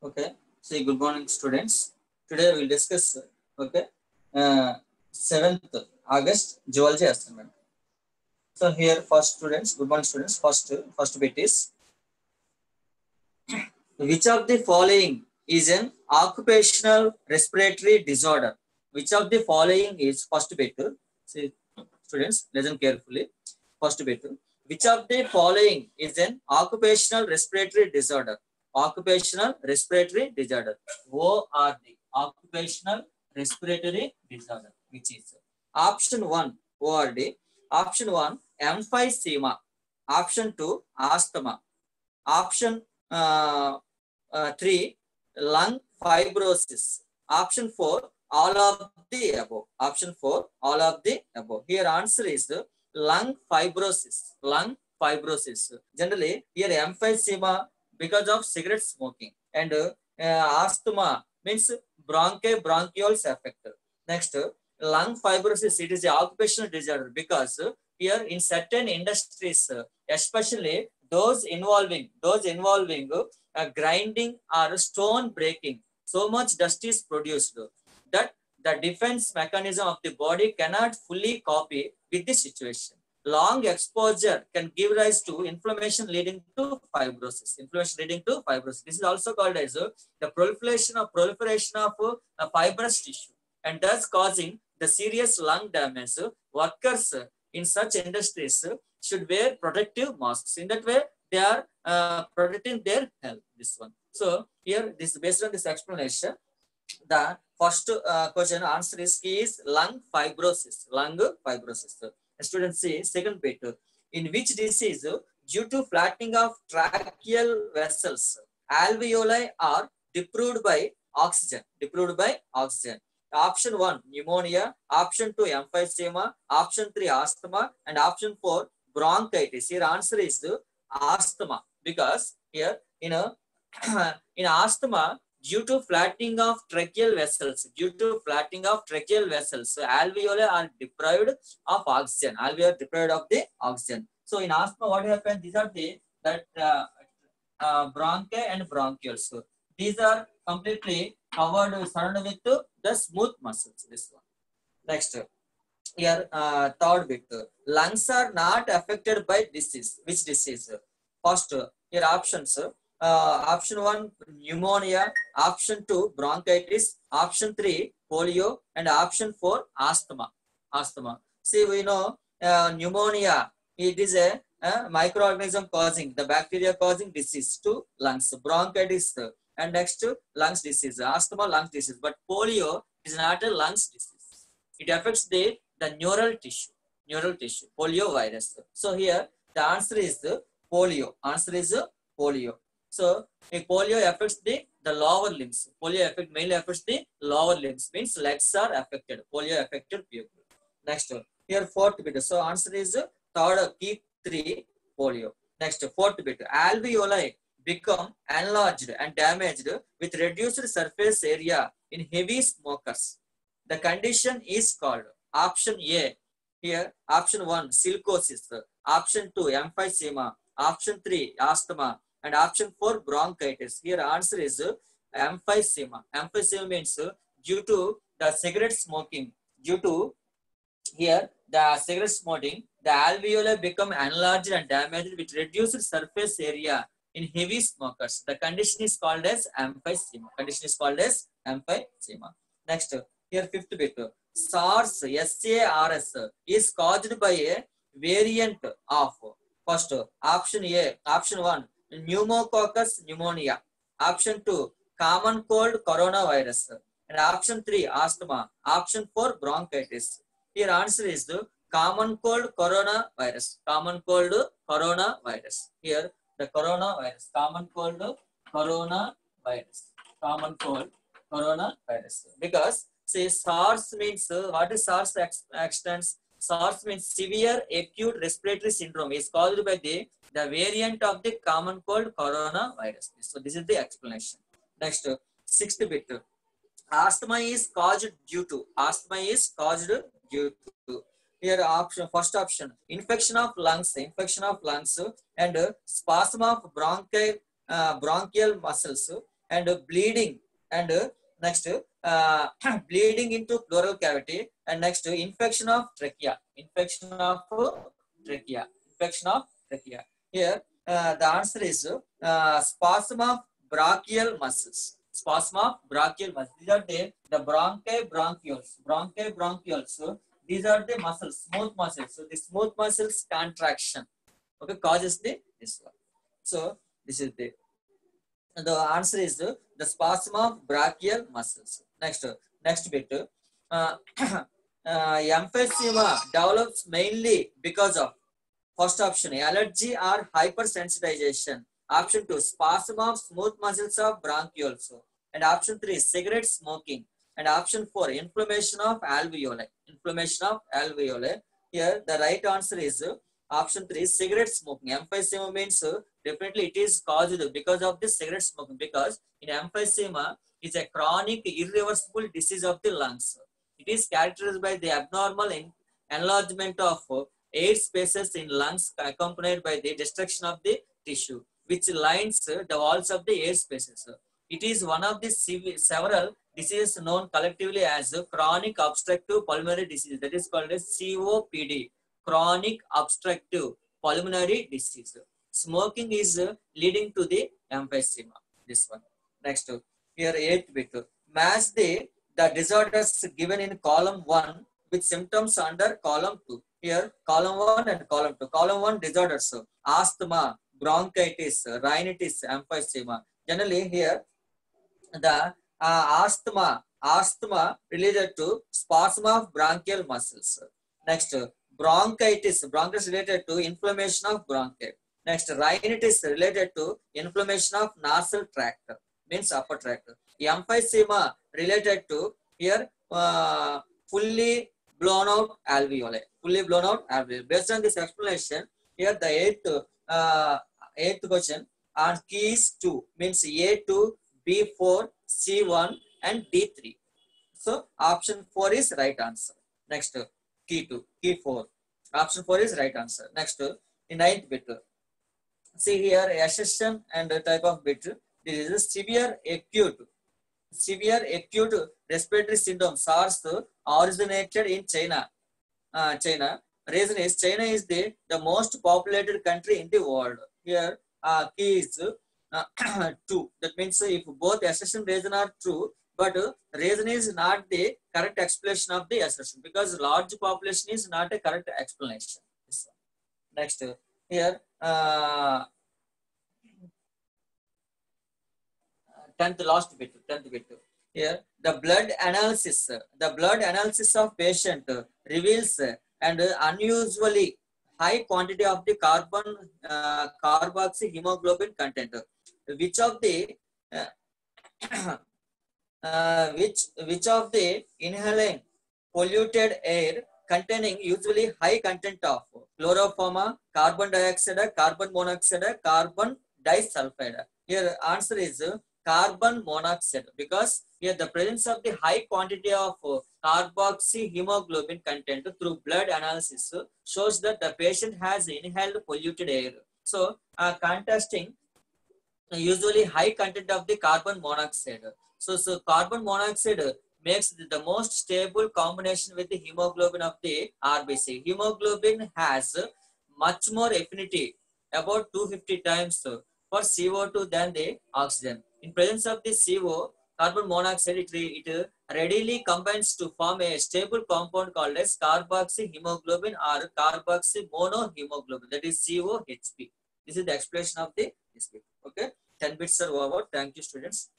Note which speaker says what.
Speaker 1: Okay. See, good morning, students. Today we will discuss. Okay. Uh, 7th August Geology assignment. So here, first students, good morning, students. First bit is which of the following is an occupational respiratory disorder? Which of the following is first bit? See, students, listen carefully. First bit. Which of the following is an occupational respiratory disorder? Occupational respiratory disorder. ORD. Occupational respiratory disorder. Which is option 1 ORD. Option 1 emphysema. Option 2 asthma. Option 3 lung fibrosis. Option 4 all of the above. Option 4 all of the above. Here answer is lung fibrosis. Lung fibrosis. Generally here emphysema because of cigarette smoking, and asthma means bronchioles affect. Next, lung fibrosis, it is a occupational disorder because here in certain industries, especially those involving grinding or stone breaking, so much dust is produced that the defense mechanism of the body cannot fully copy with the situation. Long exposure can give rise to inflammation leading to fibrosis. This is also called as the proliferation of fibrous tissue, and thus causing the serious lung damage. Workers in such industries should wear protective masks. In that way, they are protecting their health. This one. So here, this based on this explanation, the first question answer is lung fibrosis. Lung fibrosis. Students say second bit. In which disease, due to flattening of tracheal vessels, alveoli are deprived by oxygen. Option 1 pneumonia, option 2 emphysema, option 3 asthma, and option 4 bronchitis. Here answer is asthma, because here in asthma, due to flattening of tracheal vessels, alveoli are deprived of oxygen. Alveoli are deprived of the oxygen. So in asthma, what happens? These are the bronchi and bronchioles. So these are completely covered, surrounded with the smooth muscles. This one. Next, here third bit. Lungs are not affected by disease. Which disease? First, here options. Option 1 pneumonia, option 2 bronchitis, option 3 polio, and option 4 asthma. See, we know pneumonia, it is a microorganism causing, the bacteria causing disease to lungs. Bronchitis and next lungs disease. Asthma, lungs disease. But polio is not a lungs disease. It affects the neural tissue, polio virus. So here the answer is polio. So a polio affects the lower limbs. Polio mainly affects the lower limbs, means legs are affected. Polio affected people. Next, here fourth bit. So answer is third, key 3 polio. Next, fourth bit. Alveoli become enlarged and damaged with reduced surface area in heavy smokers. The condition is called option A. Here option 1 silicosis, option 2 emphysema, option 3 asthma, and option 4 bronchitis. Here answer is emphysema. Emphysema means due to the cigarette smoking. The alveoli become enlarged and damaged with reduced surface area in heavy smokers. The condition is called as emphysema. Next, here fifth bit. SARS, SARS is caused by a variant of first option A, option 1 pneumococcus pneumonia, option 2 common cold coronavirus, and option 3 asthma, option 4 bronchitis. Here answer is the common cold coronavirus. Here the coronavirus, common cold coronavirus. Because say SARS means what is SARS extends? SARS means severe acute respiratory syndrome is caused by the variant of the common cold coronavirus. So this is the explanation. Next, sixth bit. Asthma is caused due to. Here option, first option, infection of lungs, and spasm of bronchial muscles, and bleeding, and next bleeding into pleural cavity, and next infection of trachea, infection of trachea. Here the answer is spasm of brachial muscles. Spasm of brachial muscles. These are the bronchioles. These are the muscles, smooth muscles. So the smooth muscles contraction, okay, causes this one. So this is the answer is the spasm of brachial muscles. Next bit. Uh, emphysema develops mainly because of first option allergy or hypersensitization. Option 2 spasm of smooth muscles of bronchioles. And option 3 cigarette smoking. And option 4 inflammation of alveoli. Here the right answer is option 3 cigarette smoking. Emphysema means definitely it is caused because of the cigarette smoking, because in emphysema is a chronic irreversible disease of the lungs. It is characterized by the abnormal enlargement of air spaces in lungs accompanied by the destruction of the tissue which lines the walls of the air spaces. It is one of the several diseases known collectively as chronic obstructive pulmonary disease, that is called as COPD, chronic obstructive pulmonary disease. Smoking is leading to the emphysema. This one. Next, here 8th bit. Match the disorders given in column 1 with symptoms under column 2. Here, column 1 and column 2. Column 1 disorders, asthma, bronchitis, rhinitis, emphysema. Generally, here the asthma related to spasm of bronchial muscles. Next, bronchitis related to inflammation of bronchi. Next, rhinitis related to inflammation of nasal tract, means upper tract. Emphysema related to here fully blown out alveoli. Based on this explanation, here the eighth question on keys 2 means A2, B4, C1 and D3. So option 4 is right answer. Next, key 4. Option 4 is right answer. Next, in 9th bit. See here, accession and type of bit. This is severe acute respiratory syndrome, SARS, originated in China. Reason is China is the most populated country in the world. Here, key is 2. That means if both assertion and reason are true, but reason is not the correct explanation of the assertion, because large population is not a correct explanation. Next, here 10th bit. Here the blood analysis of patient reveals and unusually high quantity of the carboxy hemoglobin content. Which of the inhaling polluted air containing usually high content of chloroform, carbon dioxide, carbon monoxide, carbon disulfide? Here answer is carbon monoxide, because here the presence of the high quantity of carboxy hemoglobin content through blood analysis shows that the patient has inhaled polluted air. So contrasting usually high content of the carbon monoxide. So carbon monoxide makes the most stable combination with the hemoglobin of the RBC. Hemoglobin has much more affinity, about 250 times for CO2 than the oxygen. In presence of the CO, carbon monoxide, it readily combines to form a stable compound called as carboxy hemoglobin or carboxy monohemoglobin, that is COHP. This is the explanation of the this bit. Okay, 10 bits are over. Thank you, students.